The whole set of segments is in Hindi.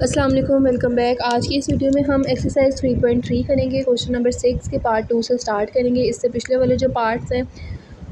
अस्सलाम वालेकुम, वेलकम बैक। आज की इस वीडियो में हम एक्सरसाइज 3.3 करेंगे। क्वेश्चन नंबर 6 के पार्ट 2 से स्टार्ट करेंगे। इससे पिछले वाले जो पार्ट्स हैं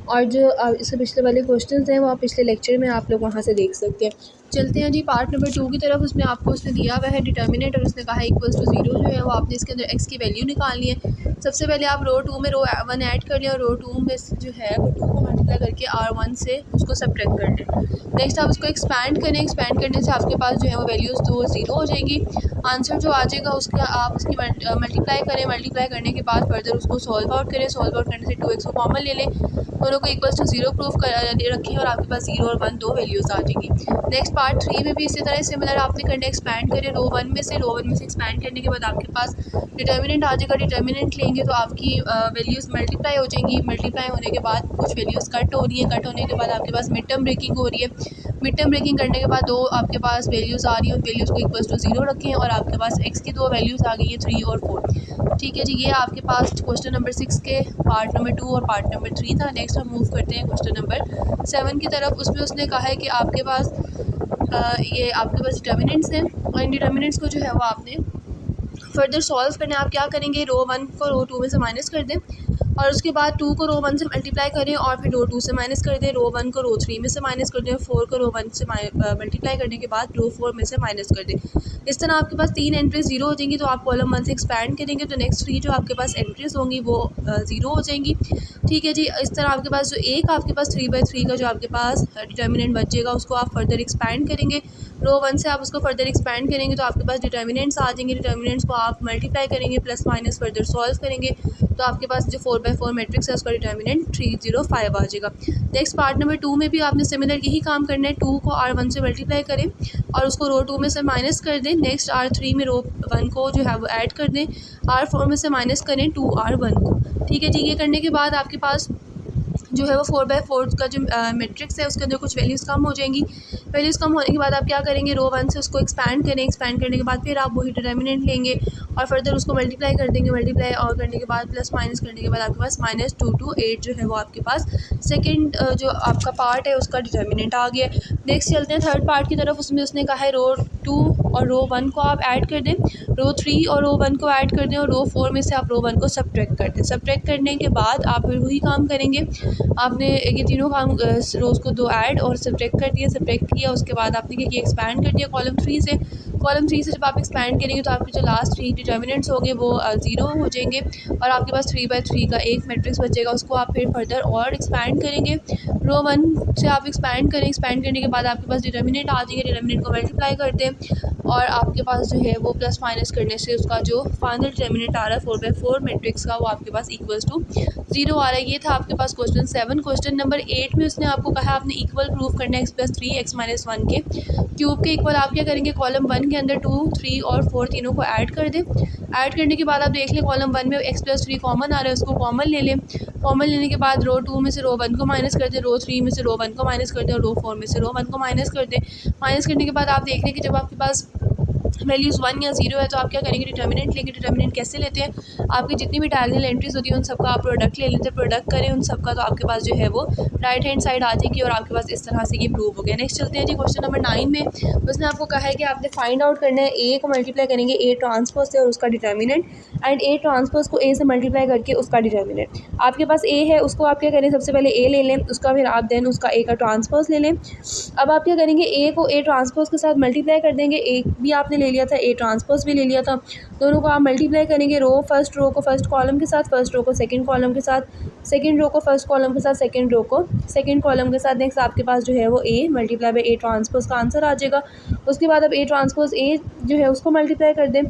और जो इससे पिछले वाले क्वेश्चंस हैं वो आप पिछले लेक्चर में आप लोग वहाँ से देख सकते हैं। चलते हैं जी पार्ट नंबर 2 की तरफ। उसमें आपको उसने दिया हुआ है डिटर्मिनेंट और उसने कहा इक्वल्स टू 0 जो है वो आपने इसके अंदर एक्स की वैल्यू निकालनी है। सबसे पहले आप रो 2 में रो 1 ऐड कर लें और रो 2 में जो है वो 2 को मल्टीप्लाई करके R1 से उसको सब्ट्रैक्ट कर लें। नेक्स्ट आप उसको एक्सपैंड करें। एक्सपैंड करने से आपके पास जो है वो वैल्यूज़ तो 0 हो जाएंगी। आंसर जो आ जाएगा उसका आप उसकी मल्टीप्लाई करें। मल्टीप्लाई करने के बाद फर्दर उसको सॉल्व आउट करें। सॉल्व आउट करने से 2x को कॉमन ले लें, दोनों को इक्वल्स टू 0 प्रूफ कर रखें और आपके पास 0 और 1 दो वैल्यूज़ आ जाएंगी। नेक्स्ट पार्ट 3 में भी इसी तरह सिमिलर आपने करना है। एक्सपैंड करें रो 1 में से एक्सपैंड करने के बाद आपके पास डिटर्मिनेंट आ जाएगा। डिटर्मिनेंट लेंगे तो आपकी वैल्यूज़ मल्टीप्लाई हो जाएंगी। मल्टीप्लाई होने के बाद कुछ वैल्यूज़ कट हो रही है। कट होने के बाद आपके पास मिड टर्म ब्रेकिंग हो रही है। मिड टर्म ब्रेकिंग करने के बाद दो आपके पास वैल्यूज़ आ रही है। उन वैल्यूज़ को इक्वल्स टू 0 रखें और आपके पास एक्स की दो वैल्यूज़ आ गई है 3 और 4। ठीक है जी, ये आपके पास क्वेश्चन नंबर 6 के पार्ट नंबर 2 और पार्ट नंबर 3 था। नेक्स्ट हम मूव करते हैं क्वेश्चन नंबर 7 की तरफ। उसमें उसने कहा है कि आपके पास ये आपके पास डिटर्मिनेंट्स हैं और इन डिटर्मिनेंट्स को जो है वो आपने फर्दर सॉल्व करने आप क्या करेंगे, रो 1 को रो 2 में से माइनस कर दें और उसके बाद 2 को रो 1 से मल्टीप्लाई करें और फिर रो 2 से माइनस कर दें। रो 1 को रो 3 में से माइनस कर दें। 4 को रो 1 से मल्टीप्लाई करने के बाद रो 4 में से माइनस कर दें। इस तरह आपके पास 3 एंट्रीज 0 हो जाएंगी। तो आप कॉलम 1 से एक्सपैंड करेंगे तो नेक्स्ट 3 जो आपके पास एंट्रीज होंगी वो 0 हो जाएंगी। ठीक है जी, इस तरह आपके पास जो एक आपके पास 3/3 का जो आपके पास डिटर्मिनेंट बचेगा उसको आप फर्दर एक्सपैंड करेंगे। रो 1 से आप उसको फर्दर एक्सपैंड करेंगे तो आपके पास डिटर्मिनेंट्स आ जाएंगे। डिटर्मिनेंट्स को आप मल्टीप्लाई करेंगे, प्लस माइनस फर्दर सॉल्व करेंगे तो आपके पास जो 4/4 मैट्रिक्स है उसका डिटर्मिनेंट 305 आ जाएगा। नेक्स्ट पार्ट नंबर 2 में भी आपने सिमिलर यही काम करना है। 2 को R1 से मल्टीप्लाई करें और उसको रो 2 में से माइनस कर दें। नेक्स्ट R3 में रो 1 को जो है वो ऐड कर दें। R4 में से माइनस करें 2R1 को। ठीक है जी, ये करने के बाद आपके पास जो है वो 4/4 का जो मैट्रिक्स है उसके अंदर कुछ वैल्यूज़ कम हो जाएंगी। वैल्यूज़ कम होने के बाद आप क्या करेंगे, रो 1 से उसको एक्सपैंड करें। एक्सपैंड करने के बाद फिर आप वही डिटर्मिनेंट लेंगे और फर्दर उसको मल्टीप्लाई कर देंगे। मल्टीप्लाई और करने के बाद प्लस माइनस करने के बाद आपके पास -2 to 8 जो है वो आपके पास सेकेंड जो आपका पार्ट है उसका डिटर्मिनेंट आ गया। नेक्स्ट चलते हैं थर्ड पार्ट की तरफ। उसमें उसने कहा है रो 2 और रो 1 को आप ऐड कर दें। रो 3 और रो 1 को ऐड कर दें और रो 4 में से आप रो 1 को सब्ट्रैक्ट कर दें। सब्ट्रैक्ट करने के बाद आप फिर वही काम करेंगे। आपने ये तीनों काम रोज़ को 2 ऐड और सब्ट्रैक्ट कर दिया। सब्ट्रैक्ट किया उसके बाद आपने क्या किया, एक्सपैंड कर दिया कॉलम 3 से। कॉलम 3 से जब आप एक्सपैंड करेंगे तो आपके जो लास्ट 3 डिटर्मिनेंट्स होंगे वो 0 हो जाएंगे और आपके पास 3/3 का एक मैट्रिक्स बचेगा। उसको आप फिर फर्दर और एक्सपैंड करेंगे। रो 1 से आप एक्सपैंड करें। एक्सपैंड करने के बाद आपके पास डिटर्मिनेंट आ जाएंगे। डिटर्मिनेंट को मल्टीप्लाई कर दें और आपके पास जो है वो प्लस माइनस करने से उसका जो फाइनल डिटर्मिनेंट आ रहा है 4/4 मैट्रिक्स का वो आपके पास इक्वल्स टू 0 आ रहा है। ये था आपके पास क्वेश्चन 7। क्वेश्चन नंबर 8 में उसने आपको कहा आपने इक्वल प्रूफ करना है x+3 x-1 के क्यूब के इक्वल। आप क्या करेंगे, कॉलम 1 के अंदर 2, 3 और 4 तीनों को ऐड कर दें। ऐड करने के बाद आप देख लें कॉलम 1 में x+3 कॉमन आ रहा है, उसको कॉमन ले लें। कॉमन लेने के बाद रो 2 में से रो 1 को माइनस कर दें। रो 3 में से रो 1 को माइनस कर दें और रो 4 में से रो 1 को माइनस कर दें। माइनस करने के बाद आप देख लें कि जब आपके पास वैल्यूज़ 1 या 0 है तो आप क्या करेंगे, डिटर्मिनेंट लेंगे। डिटर्मिनेंट कैसे लेते हैं, आपकी जितनी भी डायगोनल एंट्रीज होती है उन सबका आप प्रोडक्ट ले लेते हैं। प्रोडक्ट करें उन सबका तो आपके पास जो है वो राइट हैंड साइड आ जाएगी और आपके पास इस तरह से ये प्रूव हो गया। नेक्स्ट चलते हैं जी क्वेश्चन नंबर 9 में। उसने आपको कहा है कि आपने फाइंड आउट करना है ए को मल्टीप्लाई करेंगे ए ट्रांसपोज से और उसका डिटर्मिनेंट, एंड ए ट्रांसपोज को ए से मल्टीप्लाई करके उसका डिटर्मिनेंट। आपके पास ए है, उसको आप क्या करें, सबसे पहले ए ले लें, उसका फिर आप देन उसका ए का ट्रांसपोज ले लें। अब आप क्या करेंगे, ए को ए ट्रांसपोज के साथ मल्टीप्लाई कर देंगे। ए भी आपने ले लिया था, ए ट्रांसपोज भी ले लिया था, दोनों को आप मल्टीप्लाई करेंगे। फर्स्ट रो को फर्स्ट कॉलम के साथ, फर्स्ट रो को सेकंड कॉलम के साथ, सेकंड रो को फर्स्ट कॉलम के साथ, सेकंड रो को सेकंड कॉलम के साथ। नेक्स्ट आपके पास जो है वो A multiply by A transpose का आंसर आ जाएगा। उसके बाद अब ए ट्रांसपोज ए जो है उसको मल्टीप्लाई कर दें।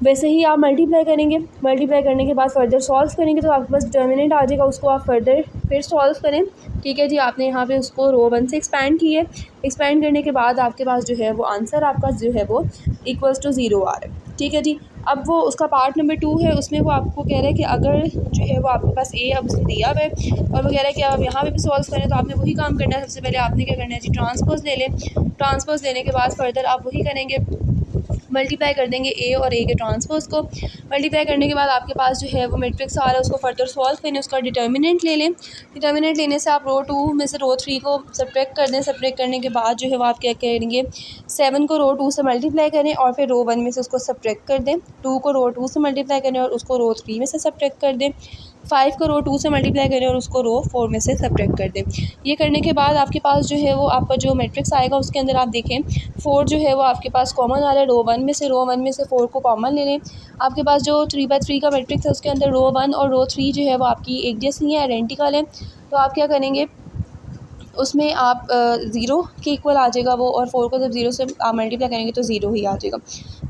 वैसे ही आप मल्टीप्लाई करेंगे। मल्टीप्लाई करने के बाद फर्दर सॉल्व करेंगे तो आपके पास डिटर्मिनेंट आ जाएगा, उसको आप फर्दर फिर सॉल्व करें। ठीक है जी, आपने यहाँ पे उसको रो 1 से एक्सपैंड किए। एक्सपैंड करने के बाद आपके पास जो है वो आंसर आपका जो है वो इक्वल्स टू 0 आ रहा है। ठीक है जी, अब वो उसका पार्ट नंबर 2 है, उसमें वो आपको कह रहा है कि अगर जो है वो आपके पास ए अब उसने दिया हुआ है और वो कह रहा है कि आप यहाँ पे भी सॉल्व करें तो आपने वही काम करना है। सबसे पहले आपने क्या करना है जी, ट्रांसपोज ले लें। ट्रांसपोज लेने के बाद फर्दर आप वही करेंगे, मल्टीप्लाई कर देंगे ए और ए के ट्रांसपोज को। मल्टीप्लाई करने के बाद आपके पास जो है वो मैट्रिक्स आ रहा है, उसको फर्दर सॉल्व करें, उसका डिटर्मिनेंट ले लें। डिटर्मिनेंट लेने से आप रो 2 में से रो 3 को सब्ट्रैक्ट कर दें। सब्ट्रैक्ट करने के बाद जो है वो आप क्या करेंगे, 7 को रो 2 से मल्टीप्लाई करें और फिर रो 1 में से उसको सब्ट्रैक्ट कर दें। 2 को रो 2 से मल्टीप्लाई करें और उसको रो 3 में से सब्ट्रैक्ट कर दें। 5 को रो 2 से मल्टीप्लाई करें और उसको रो 4 में से सब्ट्रैक्ट कर दें। ये करने के बाद आपके पास जो है वो आपका जो मैट्रिक्स आएगा उसके अंदर आप देखें 4 जो है वो आपके पास कॉमन आ रहा है। रो 1 में से 4 को कॉमन ले लें। आपके पास जो 3/3 का मैट्रिक्स है उसके अंदर रो 1 और रो 3 जो है वो आपकी एक जैसी है, आइडेंटिकल है। तो आप क्या करेंगे, उसमें आप 0 के इक्वल आ जाएगा वो, और 4 को जब 0 से आप मल्टीप्लाई करेंगे तो 0 ही आ जाएगा।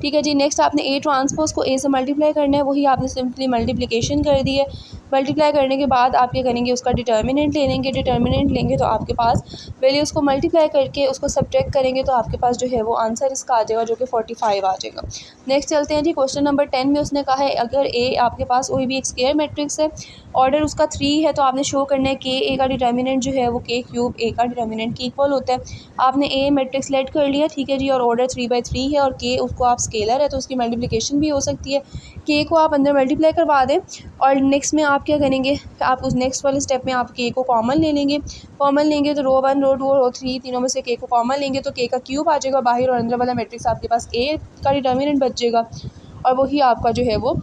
ठीक है जी। नेक्स्ट आपने ए ट्रांसपोज को ए से मल्टीप्लाई करना है, वही आपने सिंपली मल्टीप्लिकेशन कर दी है। मल्टीप्लाई करने के बाद आप क्या करेंगे, उसका डिटर्मिनेंट ले लेंगे। डिटर्मिनेंट लेंगे तो आपके पास वैल्यूज़ को मल्टीप्लाई करके उसको सब्ट्रैक्ट करेंगे तो आपके पास जो है वो आंसर इसका आ जाएगा, जो कि 45 आ जाएगा। नेक्स्ट चलते हैं जी, क्वेश्चन नंबर 10 में उसने कहा है अगर ए आपके पास कोई भी एक स्क्वायर मैट्रिक्स है, ऑर्डर उसका 3 है, तो आपने शो करना है कि ए का डिटर्मिनेंट जो है वो के क्यूब ए का डिटर्मिनेंट के इक्वल होता है। आपने ए मैट्रिक्स लेट कर लिया, ठीक है जी, और ऑर्डर 3/3 है और के उसको आप स्केलर है तो उसकी मल्टीप्लिकेशन भी हो सकती है। के को आप अंदर मल्टीप्लाई करवा दें और नेक्स्ट में आप क्या करेंगे, आप उस नेक्स्ट वाले स्टेप में आप के को कॉमन ले लेंगे। कॉमन लेंगे तो रो 1, रो 2 और रो 3 तीनों में से के को कॉमन लेंगे तो के का क्यूब आ जाएगा बाहर, और अंदर वाला मैट्रिक्स आपके पास ए का डिटर्मिनेंट बच जाएगा और वही आपका जो है वो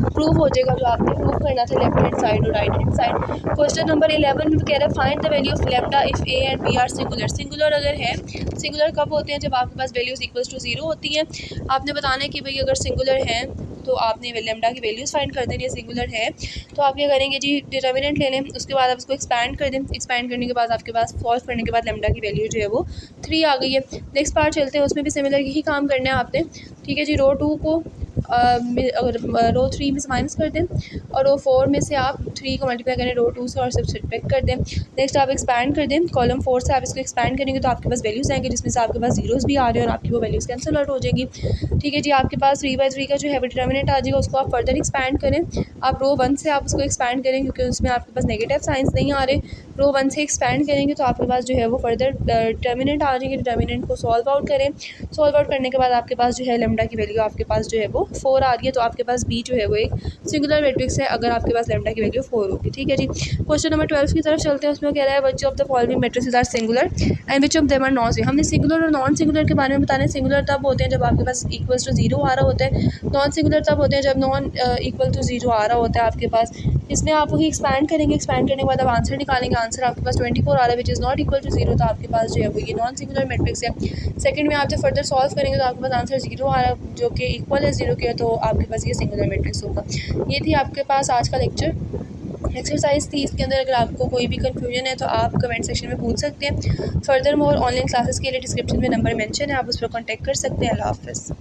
प्रूफ हो जाएगा जो आपने प्रूफ करना था लेफ्ट हैंड साइड और right hand side. Question number 11 में कह रहा है find the value of lambda if A and B are singular. Singular अगर है, सिंगुलर कब होते हैं, जब आपके पास वैल्यूज़ इक्वल्स टू 0 होती हैं। आपने बताना है कि भाई अगर सिंगुलर हैं तो आपने लेम्डा की वैल्यूज़ फाइंड कर देनी है। सिंगुलर है तो आप क्या करेंगे जी, डिटर्मिनेंट ले लें, उसके बाद आप उसको एक्सपैंड कर दें। एक्सपैंड करने के बाद आपके पास सॉल्व करने के बाद लेम्डा की वैल्यू जो है वो 3 आ गई है। नेक्स्ट पार्ट चलते हैं, उसमें भी सिमिलर यही काम करना है आपने। ठीक है जी, रो 2 को अगर रो 3 में से माइनस कर दें और रो 4 में से आप 3 को मल्टीप्लाई करें रो 2 से और सब्ट्रैक्ट कर दें। नेक्स्ट आप एक्सपैंड कर दें, कॉलम 4 से आप इसको एक्सपैंड करेंगे तो आपके पास वैल्यूज़ आएंगे जिसमें से आपके पास जीरोज़ भी आ रहे हैं और आपकी वो वैल्यूज़ कैंसिल आउट हो जाएगी। ठीक है जी, आपके पास 3/3 का जो है डिटर्मिनेंट आ जाएगा, उसको आप फर्दर एक्सपैंड करें। आप रो 1 से आप उसको एक्सपैंड करें क्योंकि उसमें आपके पास नेगेटिव साइंस नहीं आ रहे। रो 1 से एक्सपैंड करेंगे तो आपके पास जो है वो फर्दर डिटर्मिनेंट आ जाएंगे। डिटर्मिनेंट को सॉल्व आउट करें। सॉल्व आउट करने के बाद आपके पास जो है लेम्डा की वैल्यू आपके पास जो है वो 4 आ रही है। तो आपके पास बी जो है वो एक सिंगुलर मैट्रिक्स है अगर आपके पास लेम्डा की वैल्यू 4 होगी। ठीक है जी। क्वेश्चन नंबर 12 की तरफ चलते हैं, उसमें कह रहा है which of the following matrices are singular and which of them are non singular. हमने सिंगुलर और नॉन सिंगुलर के बारे में बताना है। सिंगुलर तब होते हैं जब आपके पास इक्वल्स टू 0 आ रहा होता है। नॉन सिंगुलर तब होते हैं जब नॉन इक्वल टू 0 आ रहा होता है आपके पास। इसमें आप वही एक्सपैंड करेंगे, एक्सपैंड करने के बाद आप आंसर निकालेंगे। आंसर आपके पास 24 आ रहा है which is not equal to 0, तो आपके पास जो है वो ये नॉन सिंगुलर मैट्रिक्स है। सेकंड में आप जब फर्दर सॉल्व करेंगे तो आपके पास आंसर 0 आ रहा है जो कि इक्वल है 0 के, तो आपके पास ये सिंगुलर मैट्रिक्स होगा। ये थी आपके पास आज का लेक्चर, एक्सरसाइज थी। इसके अंदर अगर आपको कोई भी कन्फ्यूजन है तो आप कमेंट सेक्शन में पूछ सकते हैं। फर्दर मोर ऑनलाइन क्लासेस के लिए डिस्क्रिप्शन में नंबर मेंशन है, आप उस पर कॉन्टैक्ट कर सकते हैं। अल्लाह हाफ़िज़।